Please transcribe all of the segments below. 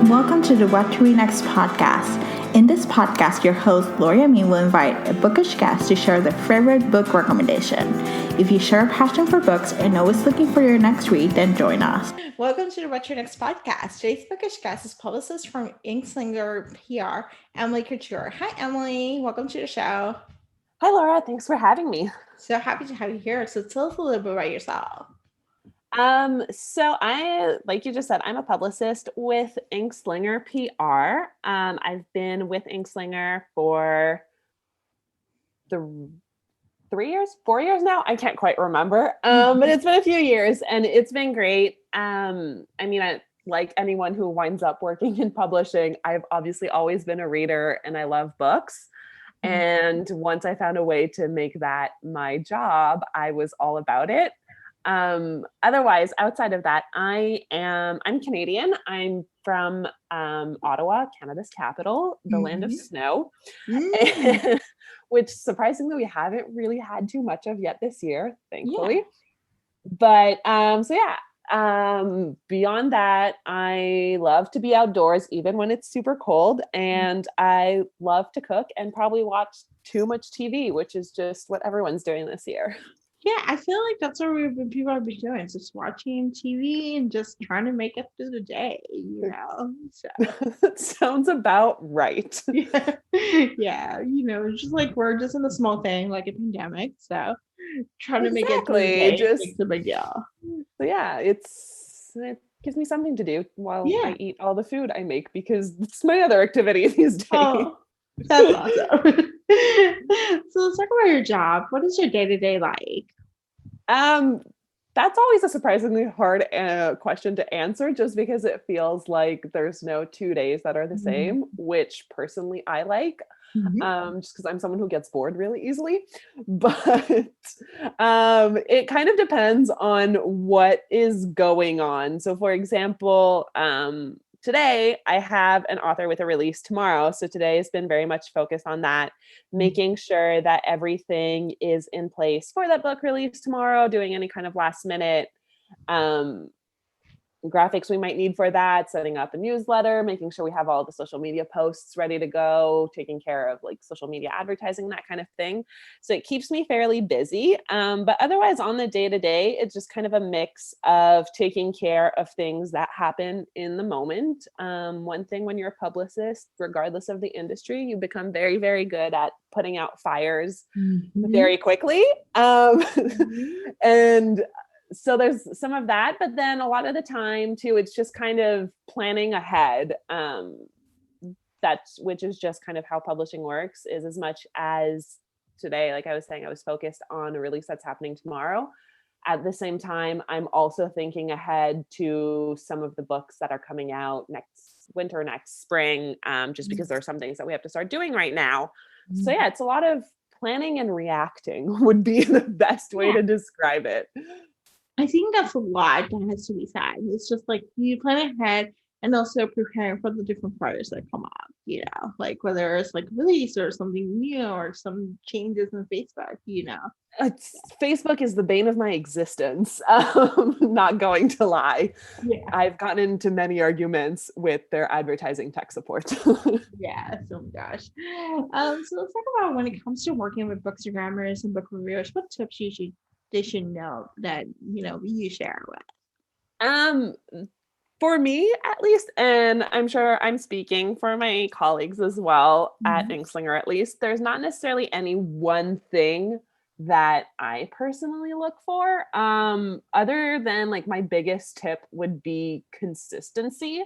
and welcome to the What to Read Next podcast. In this podcast, your host, Gloria Me, will invite a bookish guest to share their favorite book recommendation. If you share a passion for books and always looking for your next read, then join us. Welcome to the What to Read Next podcast. Today's bookish guest is publicist from Ink Slinger PR, Emilie Couture. Hi, Emily. Welcome to the show. Hi, Laura. Thanks for having me. So happy to have you here. So tell us a little bit about yourself. So like you just said, I'm a publicist with Ink Slinger PR. I've been with Ink Slinger for 4 years now. I can't quite remember. But it's been a few years and it's been great. Like anyone who winds up working in publishing, I've obviously always been a reader and I love books. And once I found a way to make that my job, I was all about it. Otherwise, outside of that, I'm Canadian. I'm from Ottawa, Canada's capital, the land of snow, which surprisingly we haven't really had too much of yet this year, thankfully. Yeah. But beyond that, I love to be outdoors even when it's super cold, and I love to cook and probably watch too much TV, which is just what everyone's doing this year. Yeah, I feel like that's what people have been doing, just watching TV and just trying to make it through the day, So that sounds about right. Yeah, it's just like we're just in a small thing, like a pandemic, so trying to make it through the day makes a big deal. So yeah, it gives me something to do while I eat all the food I make, because it's my other activity these days. Oh, that's awesome. So let's talk about your job. What is your day-to-day like? That's always a surprisingly hard question to answer, just because it feels like there's no 2 days that are the same, which personally I like, just because I'm someone who gets bored really easily. But it kind of depends on what is going on. So for example, today I have an author with a release tomorrow. So today has been very much focused on that, making sure that everything is in place for that book release tomorrow, doing any kind of last minute graphics we might need for that, setting up a newsletter, making sure we have all the social media posts ready to go, taking care of like social media advertising, that kind of thing. So it keeps me fairly busy. But otherwise on the day-to-day, it's just kind of a mix of taking care of things that happen in the moment. One thing when you're a publicist, regardless of the industry, you become very, very good at putting out fires very quickly. And so there's some of that, but then a lot of the time too, it's just kind of planning ahead. Which is just kind of how publishing works, is as much as today, like I was saying, I was focused on a release that's happening tomorrow. At the same time, I'm also thinking ahead to some of the books that are coming out next winter, next spring, just because there are some things that we have to start doing right now. So yeah, it's a lot of planning and reacting would be the best way to describe it. I think that's a lot that has to be said. It's just like you plan ahead and also preparing for the different fires that come up, like whether it's like release or something new or some changes in Facebook, Facebook is the bane of my existence. Not going to lie. Yeah. I've gotten into many arguments with their advertising tech support. Yeah, oh my gosh. So let's talk about when it comes to working with bookstagrammers and book reviewers, what tips they should know that you share with? For me at least, and I'm sure I'm speaking for my colleagues as well at Ink Slinger, at least, there's not necessarily any one thing that I personally look for, other than like my biggest tip would be consistency.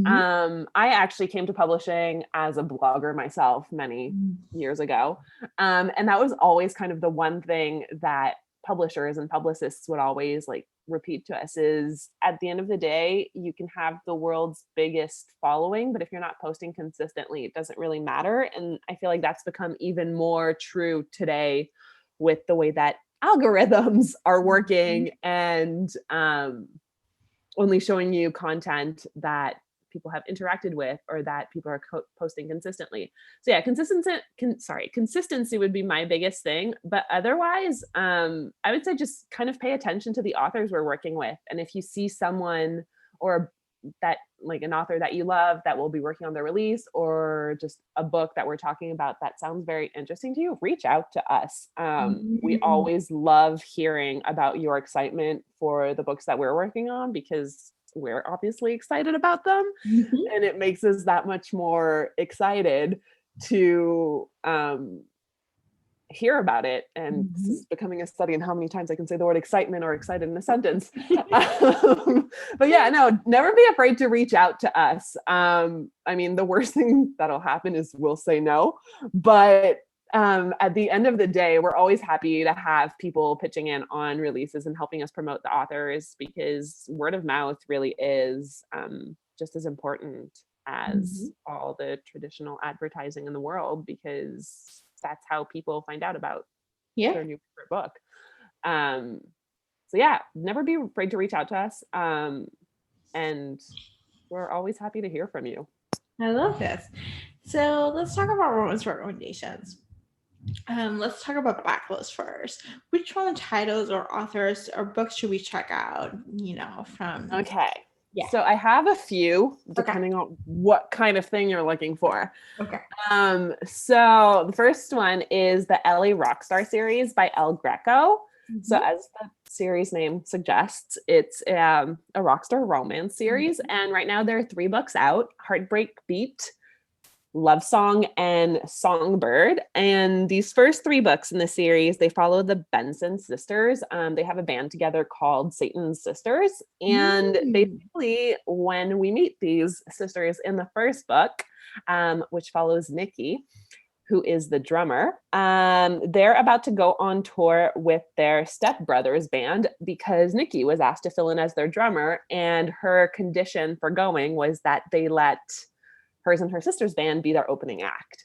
I actually came to publishing as a blogger myself many years ago, and that was always kind of the one thing that publishers and publicists would always like repeat to us, is at the end of the day, you can have the world's biggest following, but if you're not posting consistently, it doesn't really matter. And I feel like that's become even more true today with the way that algorithms are working and only showing you content that people have interacted with or that people are posting consistently. So yeah, consistency would be my biggest thing. But otherwise, I would say just kind of pay attention to the authors we're working with. And if you see someone or that like an author that you love that will be working on their release, or just a book that we're talking about that sounds very interesting to you, reach out to us. We always love hearing about your excitement for the books that we're working on, because we're obviously excited about them, and it makes us that much more excited to hear about it. And this is becoming a study in how many times I can say the word excitement or excited in a sentence. But yeah, no, never be afraid to reach out to us. I mean, the worst thing that'll happen is we'll say no, but at the end of the day, we're always happy to have people pitching in on releases and helping us promote the authors, because word of mouth really is just as important as all the traditional advertising in the world, because that's how people find out about their new favorite book. So yeah, never be afraid to reach out to us. And we're always happy to hear from you. I love this. So let's talk about romance recommendations. Let's talk about backlists first. Which one titles or authors or books should we check out, from? Okay. Yeah. So I have a few, depending on what kind of thing you're looking for. Okay. So the first one is the LA Rockstar series by El Greco. So as the series name suggests, it's a rockstar romance series. And right now there are 3 books out: Heartbreak Beat, Love Song, and Songbird. And these first 3 books in the series, they follow the Benson sisters. They have a band together called Satan's Sisters. And basically, when we meet these sisters in the first book, which follows Nikki, who is the drummer, they're about to go on tour with their stepbrother's band, because Nikki was asked to fill in as their drummer, and her condition for going was that they let hers and her sister's band be their opening act.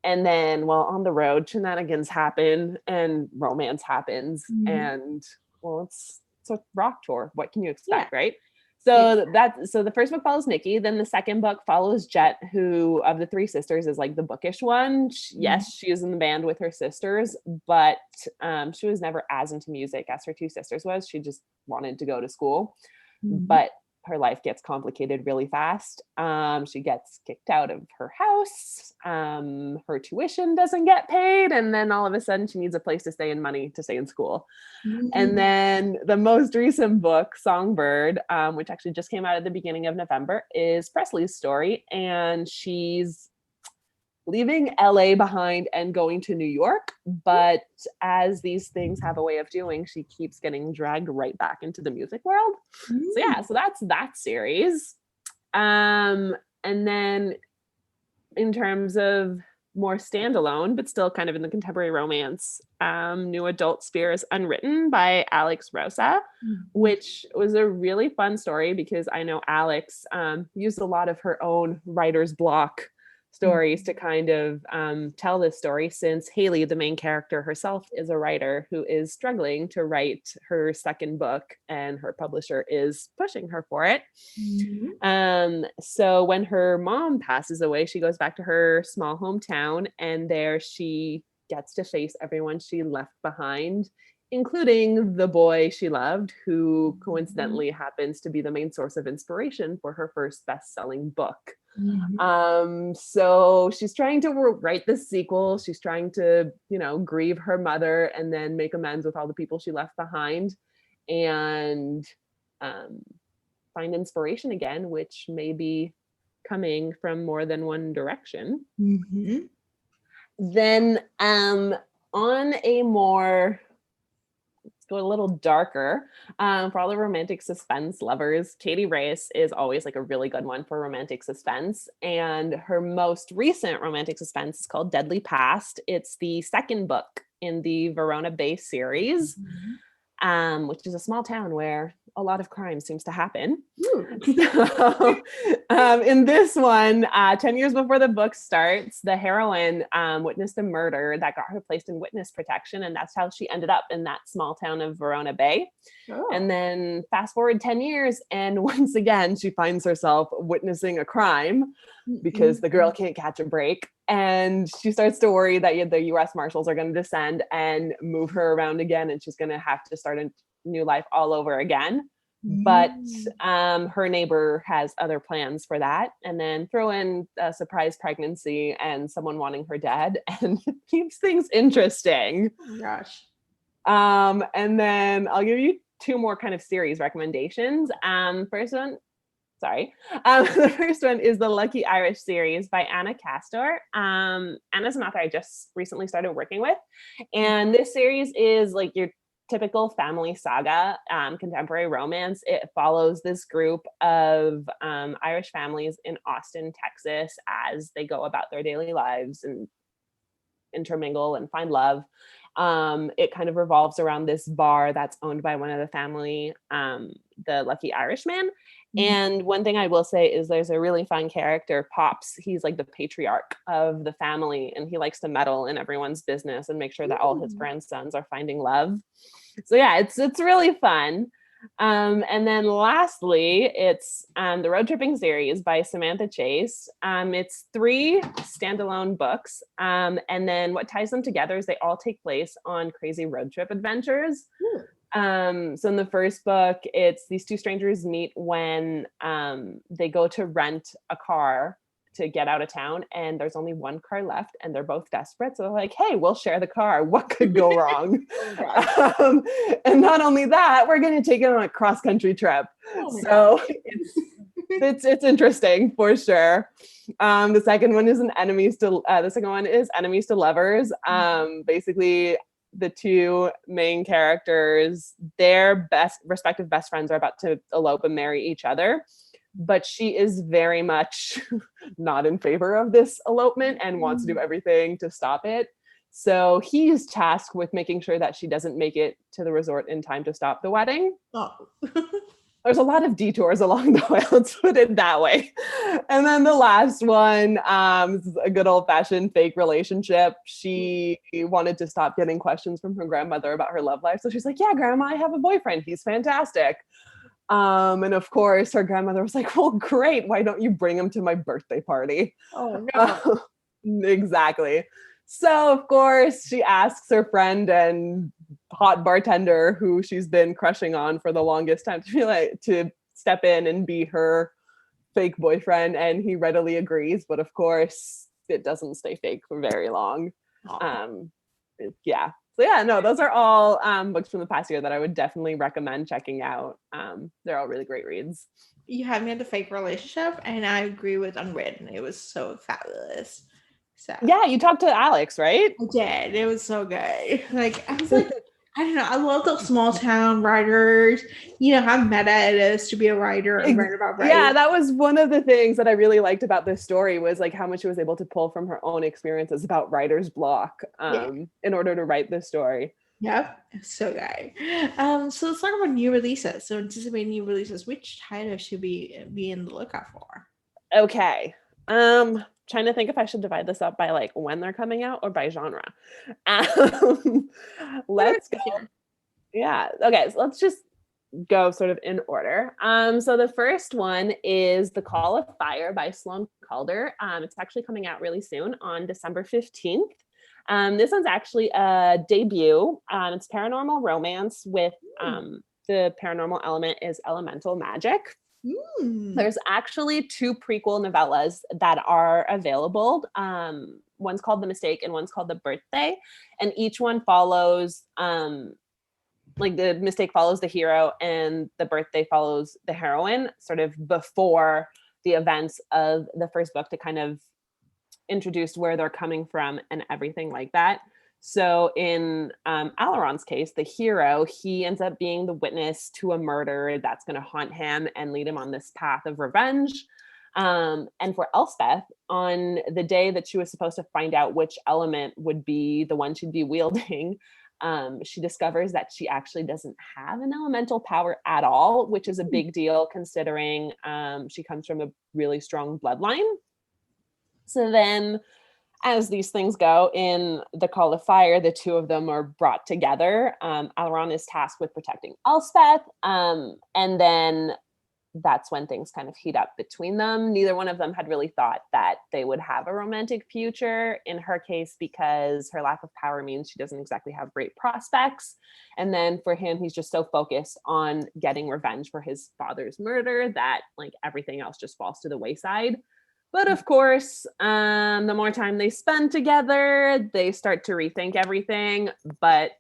And then, well, on the road, shenanigans happen and romance happens, and well, it's a rock tour. What can you expect, right? So so the first book follows Nikki. Then the second book follows Jet, who of the 3 sisters is like the bookish one. Yes, she is in the band with her sisters, but she was never as into music as her 2 sisters was. She just wanted to go to school, but her life gets complicated really fast. She gets kicked out of her house. Her tuition doesn't get paid. And then all of a sudden she needs a place to stay and money to stay in school. And then the most recent book, Songbird, which actually just came out at the beginning of November, is Presley's story. And she's leaving LA behind and going to New York. But as these things have a way of doing, she keeps getting dragged right back into the music world. So yeah, so that's that series. And then in terms of more standalone, but still kind of in the contemporary romance, new adult Spears Unwritten by Alex Rosa, which was a really fun story, because I know Alex used a lot of her own writer's block stories to kind of tell this story, since Haley, the main character herself, is a writer who is struggling to write her second book, and her publisher is pushing her for it. So when her mom passes away, she goes back to her small hometown, and there she gets to face everyone she left behind, including the boy she loved, who coincidentally happens to be the main source of inspiration for her first best-selling book. So she's trying to write this sequel. She's trying to, grieve her mother and then make amends with all the people she left behind, and find inspiration again, which may be coming from more than one direction. Then on a more, go a little darker, for all the romantic suspense lovers, Katie Reyes is always like a really good one for romantic suspense. And her most recent romantic suspense is called Deadly Past. It's the second book in the Verona Bay series, which is a small town where a lot of crime seems to happen. So, in this one, 10 years before the book starts, the heroine witnessed a murder that got her placed in witness protection, and that's how she ended up in that small town of Verona Bay. And then fast forward 10 years, and once again, she finds herself witnessing a crime, because the girl can't catch a break. And she starts to worry that the U.S. Marshals are going to descend and move her around again, and she's going to have to start a new life all over again. but her neighbor has other plans for that. And then throw in a surprise pregnancy and someone wanting her dead, and it keeps things interesting. Oh my gosh. And then I'll give you two more kind of series recommendations. The first one is the Lucky Irish series by Anna Castor. Anna's an author I just recently started working with. And this series is like your typical family saga, contemporary romance. It follows this group of Irish families in Austin, Texas, as they go about their daily lives and intermingle and find love. It kind of revolves around this bar that's owned by one of the family, the Lucky Irishman. And one thing I will say is there's a really fun character, Pops. He's like the patriarch of the family, and he likes to meddle in everyone's business and make sure that all his grandsons are finding love. So yeah, it's really fun. And then lastly, it's the Road Tripping series by Samantha Chase. It's 3 standalone books. And then what ties them together is they all take place on crazy road trip adventures. So in the first book, it's these 2 strangers meet when they go to rent a car to get out of town, and there's only 1 car left, and they're both desperate. So they're like, hey, we'll share the car. What could go wrong? And not only that, we're going to take it on a cross-country trip. So it's interesting for sure. The second one is enemies to lovers. Basically, the 2 main characters, their respective best friends are about to elope and marry each other. But she is very much not in favor of this elopement and wants to do everything to stop it. So he's tasked with making sure that she doesn't make it to the resort in time to stop the wedding. There's a lot of detours along the way, let's put it that way. And then the last one is a good old-fashioned fake relationship. She wanted to stop getting questions from her grandmother about her love life. So she's like, yeah, Grandma, I have a boyfriend. He's fantastic. And of course, her grandmother was like, well, great. Why don't you bring him to my birthday party? Oh, no. Exactly. So, of course, she asks her friend and hot bartender who she's been crushing on for the longest time to step in and be her fake boyfriend. And he readily agrees. But of course, it doesn't stay fake for very long. Yeah. So yeah, no, those are all books from the past year that I would definitely recommend checking out. They're all really great reads. You had me at the fake relationship, and I agree with Unwritten. It was so fabulous. So yeah, you talked to Alex, right? I did. It was so good. Like, I was like, I don't know. I love those small town writers. You know how meta it is to be a writer and write about writing. Yeah, that was one of the things that I really liked about this story was like how much she was able to pull from her own experiences about writer's block in order to write this story. Yep, so good. So let's talk about new releases. So anticipate new releases. Which title should we be in the lookout for? Okay. Trying to think if I should divide this up by like when they're coming out or by genre. Let's go. Yeah. Okay. So let's just go sort of in order. So the first one is The Call of Fire by Sloane Calder. It's actually coming out really soon on December 15th. This one's actually a debut. It's paranormal romance with the paranormal element is elemental magic. There's actually 2 prequel novellas that are available. One's called The Mistake and one's called The Birthday. And each one follows, like The Mistake follows the hero and The Birthday follows the heroine sort of before the events of the first book to kind of introduce where they're coming from and everything like that. So in Alaron's case, the hero, he ends up being the witness to a murder that's going to haunt him and lead him on this path of revenge. And for Elspeth, on the day that she was supposed to find out which element would be the one she'd be wielding, she discovers that she actually doesn't have an elemental power at all, which is a big deal considering she comes from a really strong bloodline. So then, as these things go in The Call of Fire, the 2 of them are brought together. Alaron is tasked with protecting Elspeth. And then that's when things kind of heat up between them. Neither one of them had really thought that they would have a romantic future. In her case, because her lack of power means she doesn't exactly have great prospects. And then for him, he's just so focused on getting revenge for his father's murder that like everything else just falls to the wayside. But of course, the more time they spend together, they start to rethink everything. But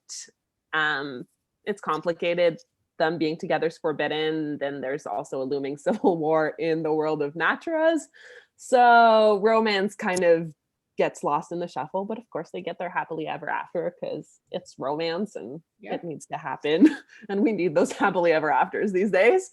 it's complicated. Them being together is forbidden. Then there's also a looming civil war in the world of Natras. So romance kind of gets lost in the shuffle, but of course they get their happily ever after because it's romance and it needs to happen. And we need those happily ever afters these days.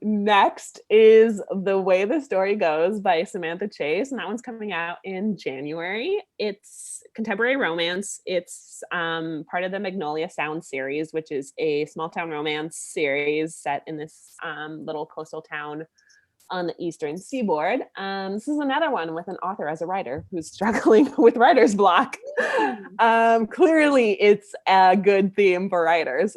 Next is The Way the Story Goes by Samantha Chase, and that one's coming out in January. It's contemporary romance. It's part of the Magnolia Sound series, which is a small town romance series set in this little coastal town on the eastern seaboard. This is another one with an author as a writer who's struggling with writer's block. Clearly it's a good theme for writers.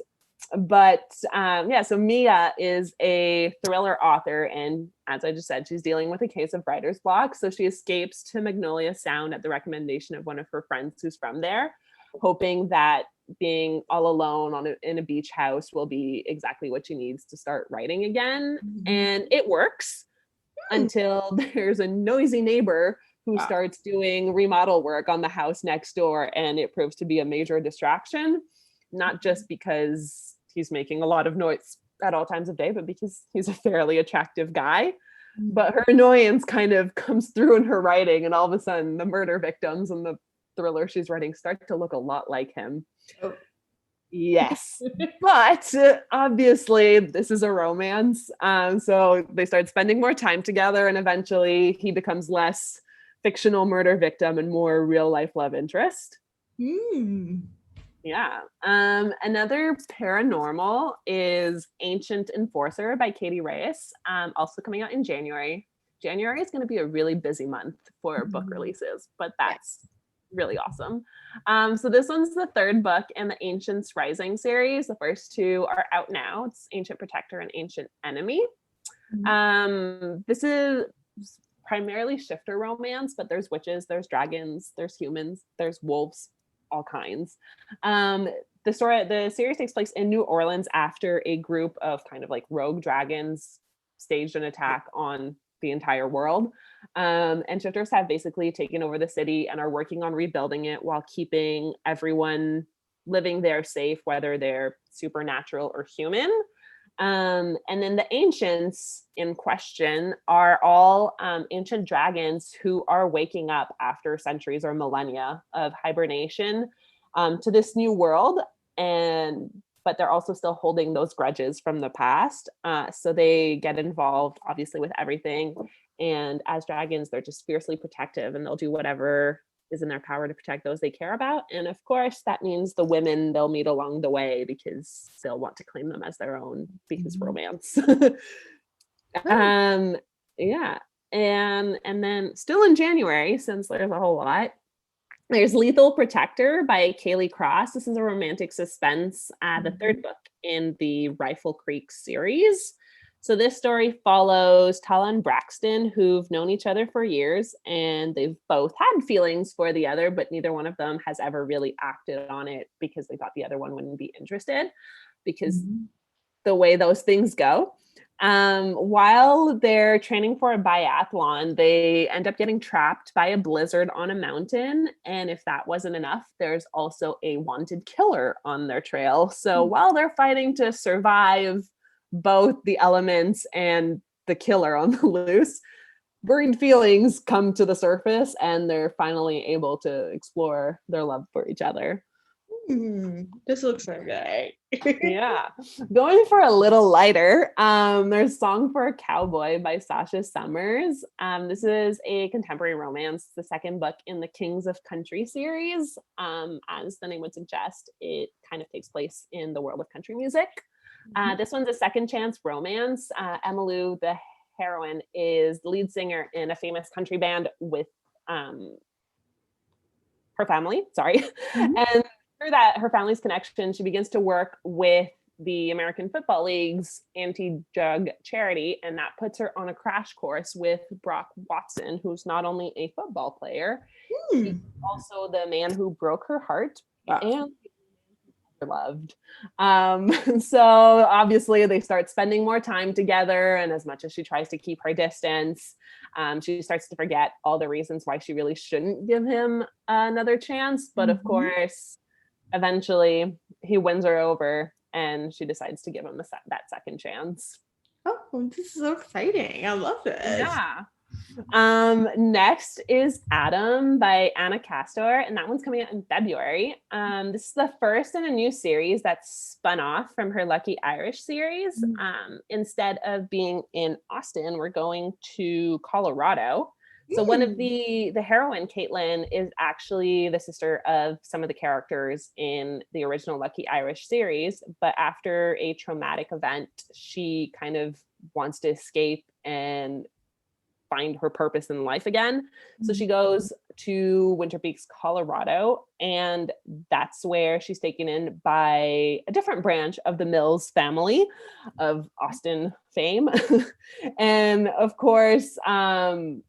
But so Mia is a thriller author, and as I just said, she's dealing with a case of writer's block. So she escapes to Magnolia Sound at the recommendation of one of her friends who's from there, hoping that being all alone in a beach house will be exactly what she needs to start writing again. And it works until there's a noisy neighbor who starts doing remodel work on the house next door, and it proves to be a major distraction, not just because he's making a lot of noise at all times of day, but because he's a fairly attractive guy. But her annoyance kind of comes through in her writing, and all of a sudden the murder victims and the thriller she's writing start to look a lot like him. Yes. But obviously this is a romance. So they start spending more time together, and eventually he becomes less fictional murder victim and more real life love interest. Yeah. Another paranormal is Ancient Enforcer by Katie Reyes, also coming out in January. January is going to be a really busy month for book releases, but that's really awesome. So this one's the third book in the Ancients Rising series. The first two are out now. It's Ancient Protector and Ancient Enemy. This is primarily shifter romance, but there's witches, there's dragons, there's humans, there's wolves, all kinds. The series takes place in New Orleans after a group of kind of like rogue dragons staged an attack on the entire world. And shifters have basically taken over the city and are working on rebuilding it while keeping everyone living there safe, whether they're supernatural or human. And then the ancients in question are all ancient dragons who are waking up after centuries or millennia of hibernation to this new world. But they're also still holding those grudges from the past. So they get involved, obviously, with everything. And as dragons, they're just fiercely protective, and they'll do whatever is in their power to protect those they care about. And of course, that means the women they'll meet along the way because they'll want to claim them as their own because romance. Yeah. And then still in January, since there's a whole lot, there's Lethal Protector by Kaylee Cross. This is a romantic suspense, the third book in the Rifle Creek series. So this story follows Tala and Braxton, who've known each other for years, and they've both had feelings for the other, but neither one of them has ever really acted on it because they thought the other one wouldn't be interested, because the way those things go. While they're training for a biathlon, they end up getting trapped by a blizzard on a mountain. And if that wasn't enough, there's also a wanted killer on their trail. So while they're fighting to survive both the elements and the killer on the loose, buried feelings come to the surface, and they're finally able to explore their love for each other. This looks so good. Yeah. Going for a little lighter, there's Song for a Cowboy by Sasha Summers. This is a contemporary romance, the second book in the Kings of Country series. As the name would suggest, it kind of takes place in the world of country music. This one's a second chance romance. Emilie, the heroine, is the lead singer in a famous country band with her family, and through that, her family's connection, she begins to work with the American Football League's anti-drug charity, and that puts her on a crash course with Brock Watson, who's not only a football player, he's also the man who broke her heart and loved. So obviously they start spending more time together, and as much as she tries to keep her distance, she starts to forget all the reasons why she really shouldn't give him another chance. But of course, eventually he wins her over and she decides to give him that second chance. Oh, this is so exciting. I love this. Yeah. Next is Adam by Anna Castor, and that one's coming out in February. This is the first in a new series that's spun off from her Lucky Irish series. Instead of being in Austin, we're going to Colorado. So one of the heroine, Caitlin, is actually the sister of some of the characters in the original Lucky Irish series. But after a traumatic event, she kind of wants to escape and find her purpose in life again. So she goes to Winter Peaks, Colorado, and that's where she's taken in by a different branch of the Mills family of Austin fame. And of course, one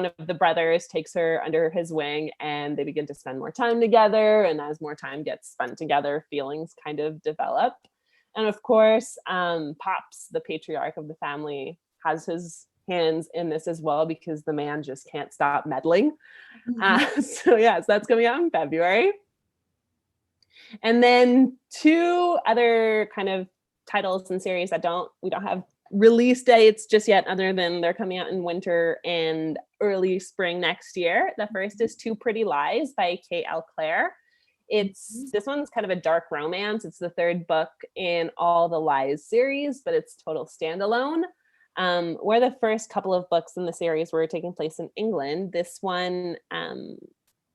of the brothers takes her under his wing and they begin to spend more time together. And as more time gets spent together, feelings kind of develop. And of course, Pops, the patriarch of the family, has his hands in this as well, because the man just can't stop meddling. So that's coming out in February. And then two other kind of titles and series that we don't have release dates just yet, other than they're coming out in winter and early spring next year. The first is Two Pretty Lies by K.L. Clare. This one's kind of a dark romance. It's the third book in All the Lies series, but it's total standalone. Where the first couple of books in the series were taking place in England, this one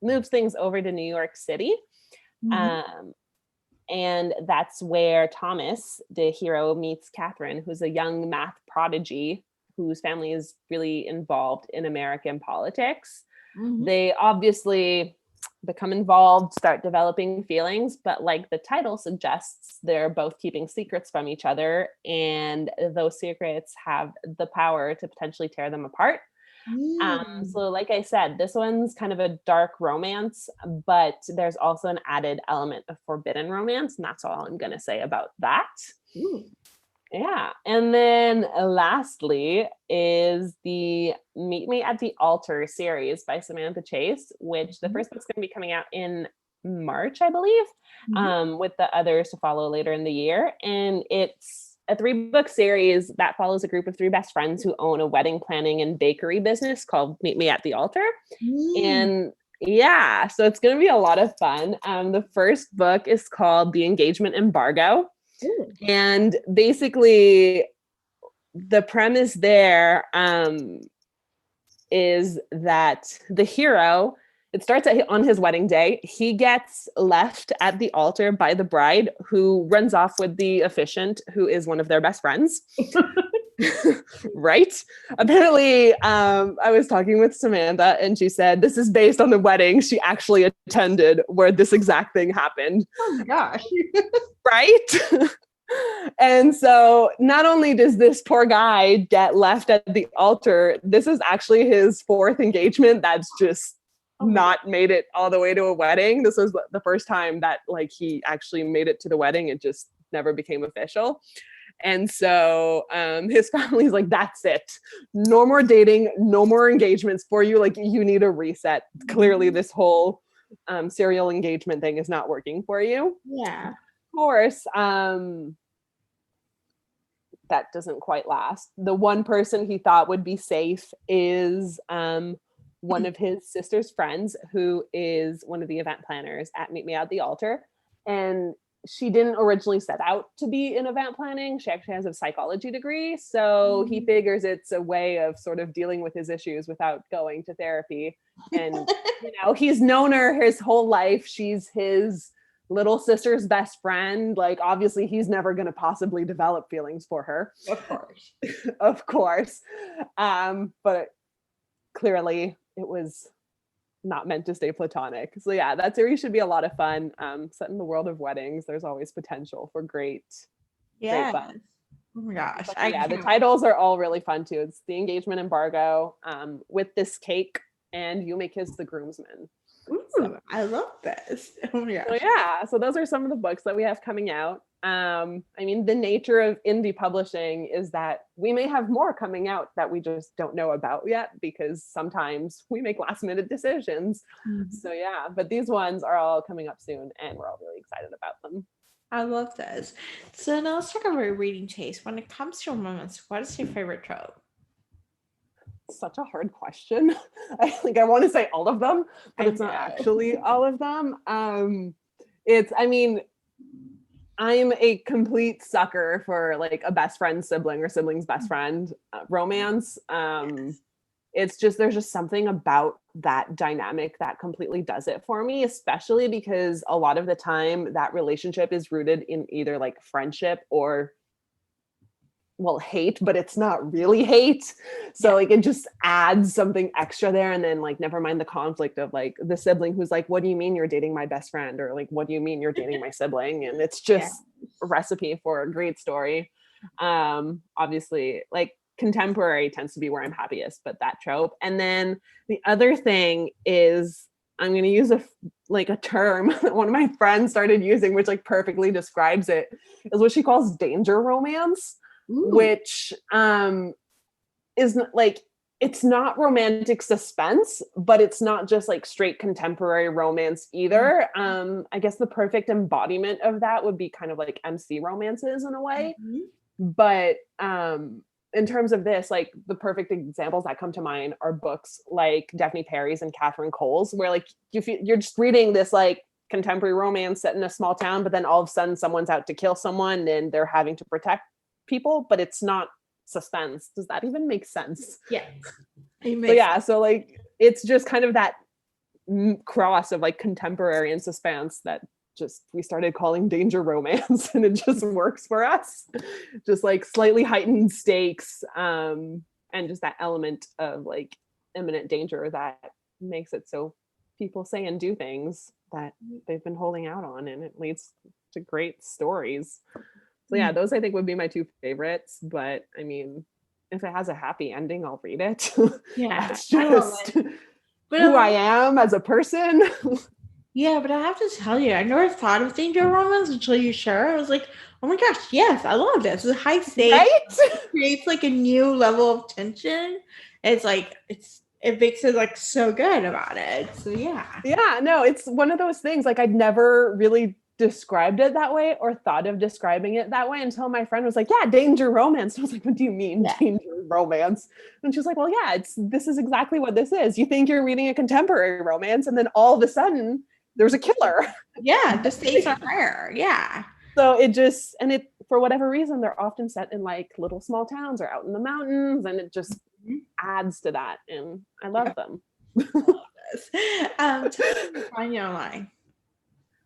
moves things over to New York City. And that's where Thomas, the hero, meets Catherine, who's a young math prodigy whose family is really involved in American politics. They obviously become involved, start developing feelings, but like the title suggests, they're both keeping secrets from each other, and those secrets have the power to potentially tear them apart. So like I said, this one's kind of a dark romance, but there's also an added element of forbidden romance, and that's all I'm going to say about that. Yeah. And then lastly is the Meet Me at the Altar series by Samantha Chase, which the first book's going to be coming out in March, I believe, with the others to follow later in the year. And it's a 3-book series that follows a group of 3 best friends who own a wedding planning and bakery business called Meet Me at the Altar. And yeah, so it's going to be a lot of fun. The first book is called The Engagement Embargo. And basically the premise there is that the hero, it starts on his wedding day. He gets left at the altar by the bride, who runs off with the officiant, who is one of their best friends. Right? Apparently, I was talking with Samantha and she said this is based on the wedding she actually attended where this exact thing happened. Oh my gosh. Right? And so not only does this poor guy get left at the altar, this is actually his 4th engagement that's just not made it all the way to a wedding. This was the first time that like he actually made it to the wedding. It just never became official. And so his family's like, that's it. No more dating, no more engagements for you. Like, you need a reset. Clearly this whole serial engagement thing is not working for you. Yeah. Of course, that doesn't quite last. The one person he thought would be safe is one of his sister's friends, who is one of the event planners at Meet Me at the Altar. And she didn't originally set out to be in event planning. She actually has a psychology degree. So he figures it's a way of sort of dealing with his issues without going to therapy. And, he's known her his whole life. She's his little sister's best friend. Like, obviously he's never going to possibly develop feelings for her. Of course. Of course. But clearly it was not meant to stay platonic. So yeah, that series should be a lot of fun. Set in the world of weddings, there's always potential for great fun. Oh my gosh. Yeah, the titles are all really fun too. It's The Engagement Embargo, With This Cake, and You May Kiss the Groomsmen. Ooh, so, I love this. Oh my gosh. So yeah, so those are some of the books that we have coming out. I mean, the nature of indie publishing is that we may have more coming out that we just don't know about yet, because sometimes we make last minute decisions. Mm-hmm. So yeah, but these ones are all coming up soon and we're all really excited about them. I love this. So now let's talk about your reading taste. When it comes to romance, what is your favorite trope? Such a hard question. I want to say all of them, but it's not actually all of them. I'm a complete sucker for like a best friend sibling or sibling's best friend romance. It's just, there's just something about that dynamic that completely does it for me, especially because a lot of the time that relationship is rooted in either like friendship or, well, hate, but it's not really hate. So like it just adds something extra there. And then like, never mind the conflict of like the sibling who's like, what do you mean you're dating my best friend? Or like, what do you mean you're dating my sibling? And it's just a recipe for a great story. Obviously like contemporary tends to be where I'm happiest, but that trope. And then the other thing is, I'm going to use a term that one of my friends started using, which like perfectly describes it, is what she calls danger romance. Ooh. Which is like, it's not romantic suspense, but it's not just like straight contemporary romance either. I guess the perfect embodiment of that would be kind of like MC romances in a way. Mm-hmm. But in terms of this, like the perfect examples that come to mind are books like Daphne Perry's and Catherine Cole's, where like you're just reading this like contemporary romance set in a small town, but then all of a sudden someone's out to kill someone and they're having to protect people, but it's not suspense. Does that even make sense? Yeah. So like it's just kind of that cross of like contemporary and suspense that just we started calling danger romance, and it just works for us. Just like slightly heightened stakes, and just that element of like imminent danger that makes it so people say and do things that they've been holding out on, and it leads to great stories. So yeah, those I think would be my two favorites. But I mean, if it has a happy ending, I'll read it. Yeah, it's just who I am as a person. Yeah, but I have to tell you, I never thought of danger romance until you share. I was like, oh my gosh, yes, I love this. It's high stakes. Right? It creates like a new level of tension. It's like it makes it like so good about it. So yeah. Yeah, no, it's one of those things like I'd never really described it that way or thought of describing it that way until my friend was like, yeah, danger romance. I was like, what do you mean danger romance? And she was like, well, yeah, this is exactly what this is. You think you're reading a contemporary romance, and then all of a sudden there's a killer. Yeah, the stakes are higher. Yeah. So it just, and it, for whatever reason, they're often set in like little small towns or out in the mountains, and it just adds to that. And I love them. Tell me to find you online.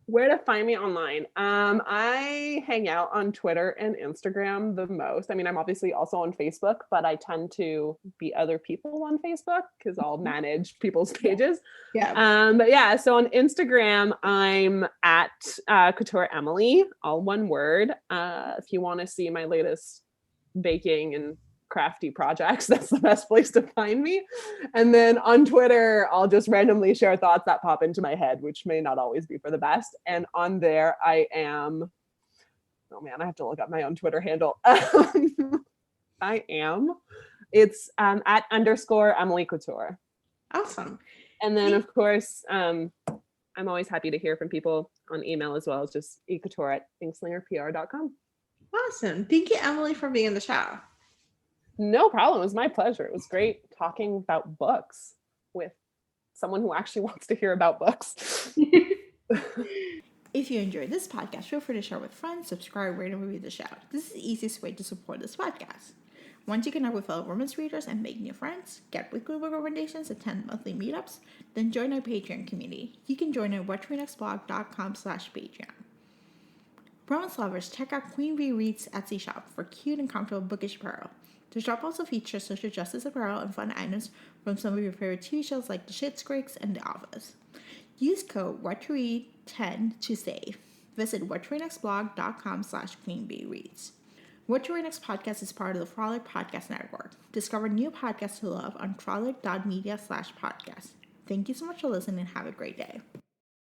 Where to find me online? I hang out on Twitter and Instagram the most. I mean, I'm obviously also on Facebook, but I tend to be other people on Facebook because I'll manage people's pages. Yeah. But yeah, so on Instagram, I'm at Couture Emilie, all one word. If you want to see my latest baking and crafty projects, that's the best place to find me. And then on Twitter, I'll just randomly share thoughts that pop into my head, which may not always be for the best. And on there I am, oh man, I have to look up my own Twitter handle. It's at _ Emilie Couture. Awesome. And then of course, I'm always happy to hear from people on email as well. It's just ecouture@inkslingerpr.com. Awesome. Thank you, Emilie, for being on the show. No problem. It was my pleasure. It was great talking about books with someone who actually wants to hear about books. If you enjoyed this podcast, feel free to share with friends, subscribe, rate, and review the show. This is the easiest way to support this podcast. Once you connect with fellow romance readers and make new friends, get weekly book recommendations, attend monthly meetups, then join our Patreon community. You can join at watchmenextblog.com/Patreon. Romance lovers, check out Queen Bee Reads Etsy shop for cute and comfortable bookish apparel. The shop also features social justice apparel and fun items from some of your favorite TV shows like The Schitt's Creek and The Office. Use code WhatToRead10 to save. Visit whattoreadnextblog.com/queenbeereads. What to Read Next podcast is part of the Frolic Podcast Network. Discover new podcasts to love on frolic.media/podcast. Thank you so much for listening and have a great day.